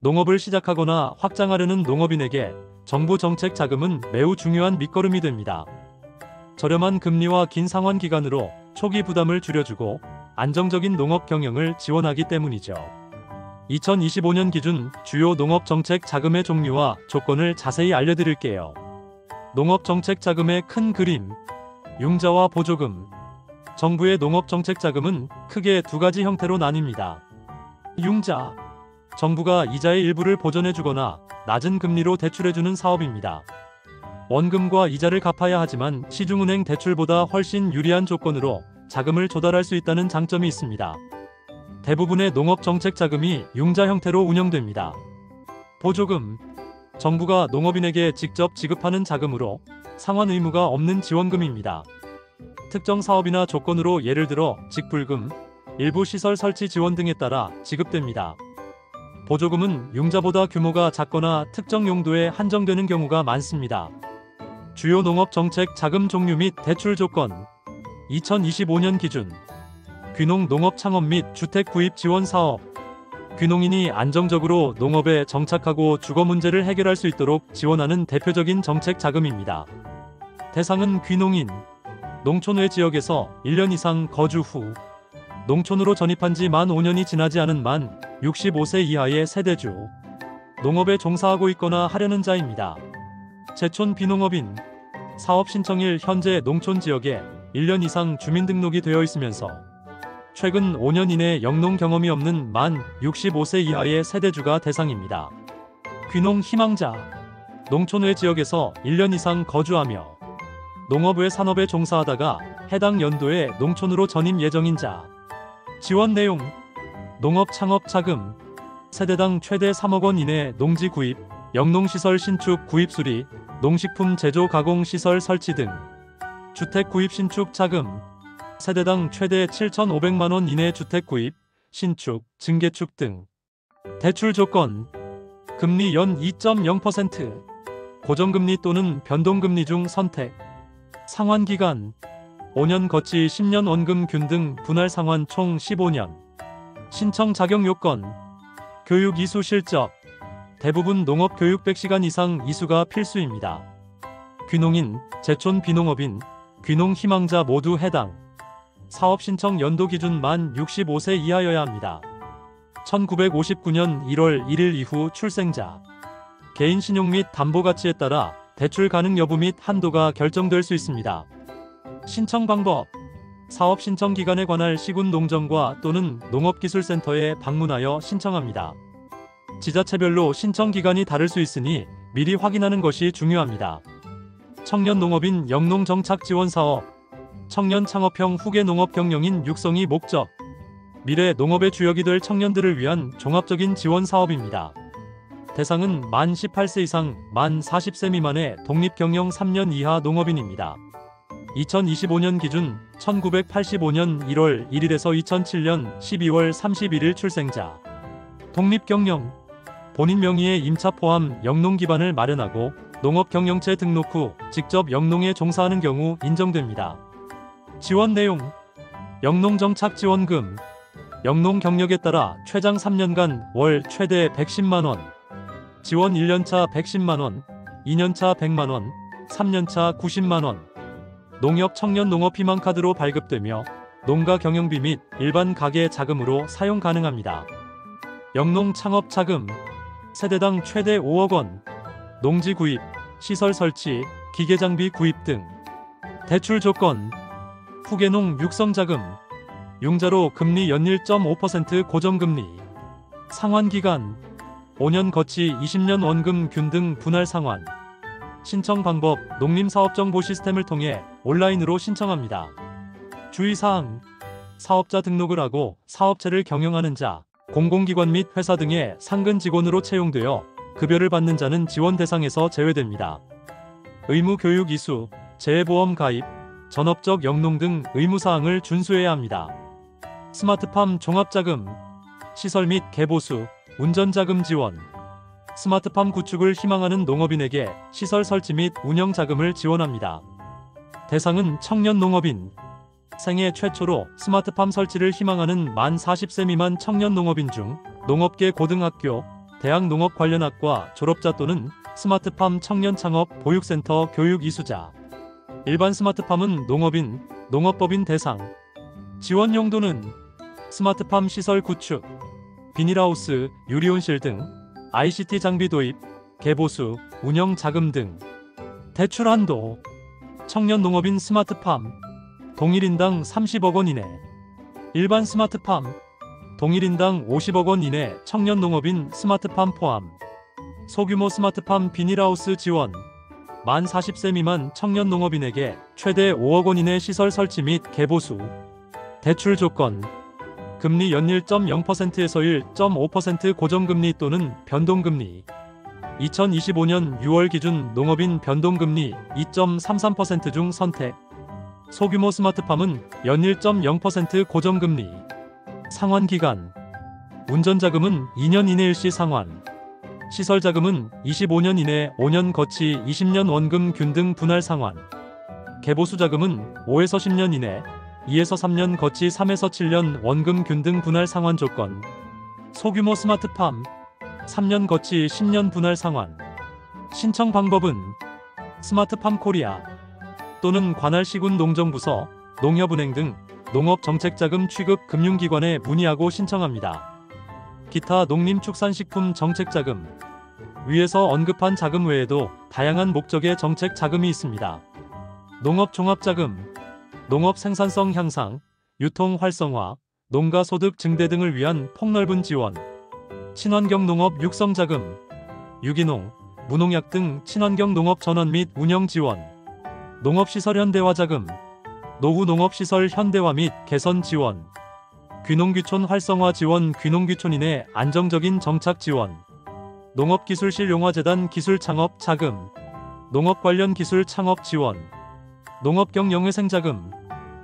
농업을 시작하거나 확장하려는 농업인에게 정부 정책 자금은 매우 중요한 밑거름이 됩니다. 저렴한 금리와 긴 상환 기간으로 초기 부담을 줄여주고 안정적인 농업 경영을 지원하기 때문이죠. 2025년 기준 주요 농업 정책 자금의 종류와 조건을 자세히 알려드릴게요. 농업 정책 자금의 큰 그림, 융자와 보조금. 정부의 농업 정책 자금은 크게 두 가지 형태로 나뉩니다. 융자, 정부가 이자의 일부를 보전해주거나 낮은 금리로 대출해주는 사업입니다. 원금과 이자를 갚아야 하지만 시중은행 대출보다 훨씬 유리한 조건으로 자금을 조달할 수 있다는 장점이 있습니다. 대부분의 농업 정책 자금이 융자 형태로 운영됩니다. 보조금, 정부가 농업인에게 직접 지급하는 자금으로 상환 의무가 없는 지원금입니다. 특정 사업이나 조건으로 예를 들어 직불금, 일부 시설 설치 지원 등에 따라 지급됩니다. 보조금은 융자보다 규모가 작거나 특정 용도에 한정되는 경우가 많습니다. 주요 농업 정책 자금 종류 및 대출 조건. 2025년 기준 귀농 농업 창업 및 주택 구입 지원 사업. 귀농인이 안정적으로 농업에 정착하고 주거 문제를 해결할 수 있도록 지원하는 대표적인 정책 자금입니다. 대상은 귀농인, 농촌 외 지역에서 1년 이상 거주 후 농촌으로 전입한 지 만 5년이 지나지 않은 만 65세 이하의 세대주, 농업에 종사하고 있거나 하려는 자입니다. 제촌 비농업인, 사업 신청일 현재 농촌 지역에 1년 이상 주민등록이 되어 있으면서 최근 5년 이내 영농 경험이 없는 만 65세 이하의 세대주가 대상입니다. 귀농 희망자, 농촌 외 지역에서 1년 이상 거주하며 농업 외 산업에 종사하다가 해당 연도에 농촌으로 전임 예정인 자. 지원 내용, 농업 창업 자금, 세대당 최대 3억 원 이내 농지 구입, 영농시설 신축 구입 수리, 농식품 제조 가공 시설 설치 등. 주택 구입 신축 자금, 세대당 최대 7,500만 원 이내 주택 구입, 신축, 증개축 등. 대출 조건, 금리 연 2.0%, 고정금리 또는 변동금리 중 선택. 상환 기간, 5년 거치 10년 원금 균 등 분할 상환 총 15년. 신청 자격 요건, 교육 이수 실적. 대부분 농업 교육 100시간 이상 이수가 필수입니다. 귀농인, 제촌 비농업인, 귀농 희망자 모두 해당. 사업 신청 연도 기준 만 65세 이하여야 합니다. 1959년 1월 1일 이후 출생자. 개인 신용 및 담보 가치에 따라 대출 가능 여부 및 한도가 결정될 수 있습니다. 신청 방법, 사업 신청 기간에 관할 시군 농정과 또는 농업기술센터에 방문하여 신청합니다. 지자체별로 신청 기간이 다를 수 있으니 미리 확인하는 것이 중요합니다. 청년 농업인 영농 정착 지원 사업, 청년 창업형 후계 농업 경영인 육성이 목적. 미래 농업의 주역이 될 청년들을 위한 종합적인 지원 사업입니다. 대상은 만 18세 이상, 만 40세 미만의 독립경영 3년 이하 농업인입니다. 2025년 기준 1985년 1월 1일에서 2007년 12월 31일 출생자. 독립경영, 본인 명의의 임차 포함 영농 기반을 마련하고 농업경영체 등록 후 직접 영농에 종사하는 경우 인정됩니다. 지원 내용, 영농정착 지원금, 영농 경력에 따라 최장 3년간 월 최대 110만원, 지원 1년차 110만원, 2년차 100만원, 3년차 90만원. 농협 청년 농업 희망카드로 발급되며 농가 경영비 및 일반 가계 자금으로 사용 가능합니다. 영농 창업 자금, 세대당 최대 5억 원, 농지 구입, 시설 설치, 기계 장비 구입 등. 대출 조건, 후계농 육성 자금, 융자로 금리 연 1.5% 고정금리. 상환 기간, 5년 거치 20년 원금 균 등 분할 상환. 신청 방법, 농림사업정보 시스템을 통해 온라인으로 신청합니다. 주의사항, 사업자 등록을 하고 사업체를 경영하는 자, 공공기관 및 회사 등의 상근 직원으로 채용되어 급여를 받는 자는 지원 대상에서 제외됩니다. 의무 교육 이수, 재해보험 가입, 전업적 영농 등 의무사항을 준수해야 합니다. 스마트팜 종합자금, 시설 및 개보수, 운전자금 지원. 스마트팜 구축을 희망하는 농업인에게 시설 설치 및 운영 자금을 지원합니다. 대상은 청년 농업인, 생애 최초로 스마트팜 설치를 희망하는 만 40세 미만 청년 농업인 중 농업계 고등학교, 대학 농업 관련 학과 졸업자 또는 스마트팜 청년 창업 보육센터 교육 이수자. 일반 스마트팜은 농업인, 농업법인 대상. 지원 용도는 스마트팜 시설 구축, 비닐하우스, 유리온실 등 ICT 장비 도입, 개보수, 운영 자금 등. 대출 한도 청년 농업인 스마트팜 동일인당 30억 원 이내. 일반 스마트팜 동일인당 50억 원 이내 청년 농업인 스마트팜 포함. 소규모 스마트팜 비닐하우스 지원 만 40세 미만 청년 농업인에게 최대 5억 원 이내 시설 설치 및 개보수. 대출 조건 금리 연일 0.0%에서 1.5% 고정금리 또는 변동금리. 2025년 6월 기준 농업인 변동금리 2.33% 중 선택. 소규모 스마트팜은 연일 0.0% 고정금리. 상환기간 운전자금은 2년 이내 일시 상환. 시설자금은 25년 이내 5년 거치 20년 원금 균등 분할 상환. 개보수자금은 5에서 10년 이내 2에서 3년 거치 3에서 7년 원금 균등 분할 상환 조건. 소규모 스마트팜 3년 거치 10년 분할 상환. 신청 방법은 스마트팜 코리아 또는 관할 시군 농정부서, 농협은행 등 농업정책자금 취급 금융기관에 문의하고 신청합니다. 기타 농림축산식품 정책자금 위에서 언급한 자금 외에도 다양한 목적의 정책 자금이 있습니다. 농업종합자금 농업 생산성 향상, 유통 활성화, 농가 소득 증대 등을 위한 폭넓은 지원. 친환경 농업 육성자금 유기농, 무농약 등 친환경 농업 전원 및 운영 지원. 농업시설 현대화자금 노후 농업시설 현대화 및 개선 지원. 귀농귀촌 활성화 지원 귀농귀촌인의 안정적인 정착 지원. 농업기술실용화재단 기술창업 자금 농업 관련 기술 창업 지원. 농업경영회생자금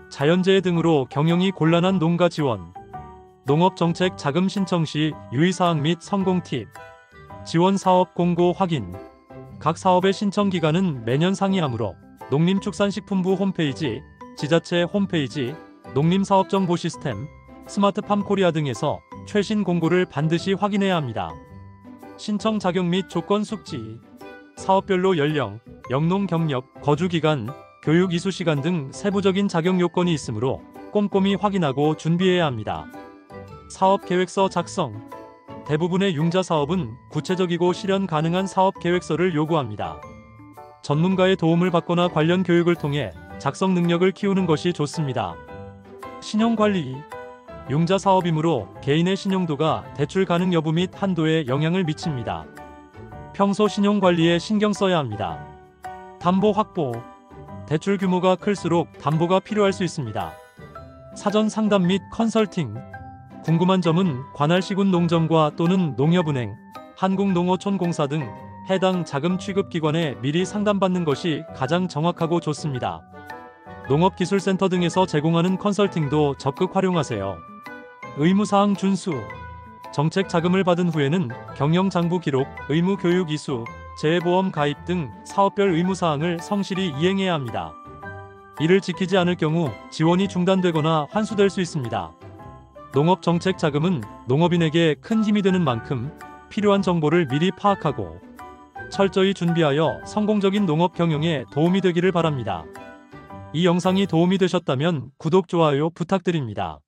자연재해 등으로 경영이 곤란한 농가 지원. 농업정책 자금 신청 시 유의사항 및 성공 팁. 지원사업 공고 확인. 각 사업의 신청 기간은 매년 상이하므로 농림축산식품부 홈페이지, 지자체 홈페이지, 농림사업정보 시스템, 스마트팜 코리아 등에서 최신 공고를 반드시 확인해야 합니다. 신청 자격 및 조건 숙지. 사업별로 연령, 영농 경력, 거주기간, 교육 이수 시간 등 세부적인 자격 요건이 있으므로 꼼꼼히 확인하고 준비해야 합니다. 사업계획서 작성. 대부분의 융자 사업은 구체적이고 실현 가능한 사업계획서를 요구합니다. 전문가의 도움을 받거나 관련 교육을 통해 작성 능력을 키우는 것이 좋습니다. 신용관리. 융자 사업이므로 개인의 신용도가 대출 가능 여부 및 한도에 영향을 미칩니다. 평소 신용관리에 신경 써야 합니다. 담보 확보. 대출 규모가 클수록 담보가 필요할 수 있습니다. 사전 상담 및 컨설팅. 궁금한 점은 관할 시군 농정과 또는 농협은행, 한국농어촌공사 등 해당 자금 취급기관에 미리 상담받는 것이 가장 정확하고 좋습니다. 농업기술센터 등에서 제공하는 컨설팅도 적극 활용하세요. 의무사항 준수. 정책 자금을 받은 후에는 경영장부 기록, 의무교육 이수, 재해보험 가입 등 사업별 의무사항을 성실히 이행해야 합니다. 이를 지키지 않을 경우 지원이 중단되거나 환수될 수 있습니다. 농업정책 자금은 농업인에게 큰 힘이 되는 만큼 필요한 정보를 미리 파악하고 철저히 준비하여 성공적인 농업 경영에 도움이 되기를 바랍니다. 이 영상이 도움이 되셨다면 구독, 좋아요 부탁드립니다.